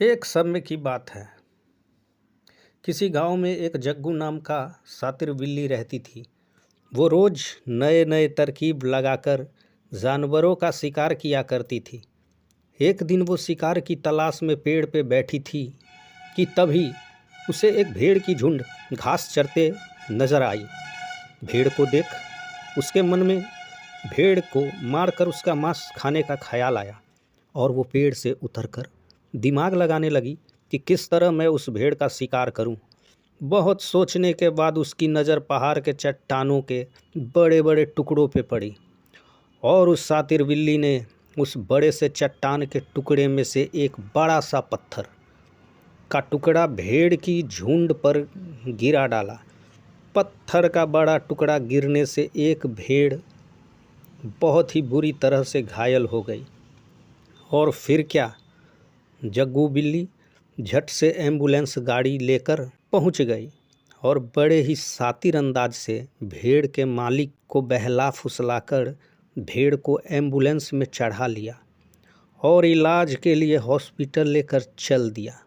एक समय की बात है। किसी गांव में एक जग्गू नाम का शातिर बिल्ली रहती थी। वो रोज नए नए तरकीब लगाकर जानवरों का शिकार किया करती थी। एक दिन वो शिकार की तलाश में पेड़ पे बैठी थी कि तभी उसे एक भेड़ की झुंड घास चरते नजर आई। भेड़ को देख उसके मन में भेड़ को मारकर उसका मांस खाने का ख्याल आया और वो पेड़ से उतरकर दिमाग लगाने लगी कि किस तरह मैं उस भेड़ का शिकार करूं। बहुत सोचने के बाद उसकी नज़र पहाड़ के चट्टानों के बड़े बड़े टुकड़ों पे पड़ी और उस शातिर बिल्ली ने उस बड़े से चट्टान के टुकड़े में से एक बड़ा सा पत्थर का टुकड़ा भेड़ की झुंड पर गिरा डाला। पत्थर का बड़ा टुकड़ा गिरने से एक भेड़ बहुत ही बुरी तरह से घायल हो गई। और फिर क्या, जग्गू बिल्ली झट से एम्बुलेंस गाड़ी लेकर पहुंच गई और बड़े ही शातिर अंदाज से भेड़ के मालिक को बहला फुसलाकर भेड़ को एम्बुलेंस में चढ़ा लिया और इलाज के लिए हॉस्पिटल लेकर चल दिया।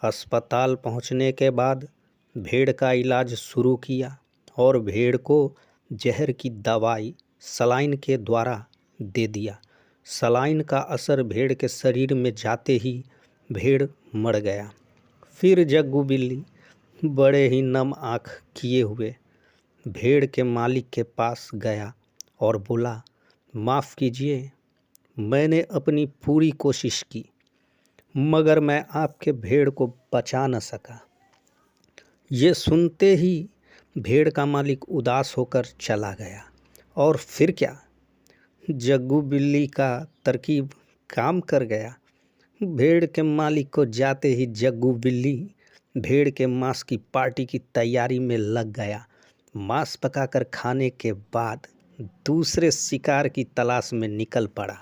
अस्पताल पहुंचने के बाद भेड़ का इलाज शुरू किया और भेड़ को जहर की दवाई सलाइन के द्वारा दे दिया। सलाइन का असर भेड़ के शरीर में जाते ही भेड़ मर गया। फिर जग्गू बिल्ली बड़े ही नम आँख किए हुए भेड़ के मालिक के पास गया और बोला, माफ़ कीजिए, मैंने अपनी पूरी कोशिश की मगर मैं आपके भेड़ को बचा न सका। ये सुनते ही भेड़ का मालिक उदास होकर चला गया। और फिर क्या, जग्गू बिल्ली का तरकीब काम कर गया। भेड़ के मालिक को जाते ही जग्गू बिल्ली भेड़ के मांस की पार्टी की तैयारी में लग गया। मांस पकाकर खाने के बाद दूसरे शिकार की तलाश में निकल पड़ा।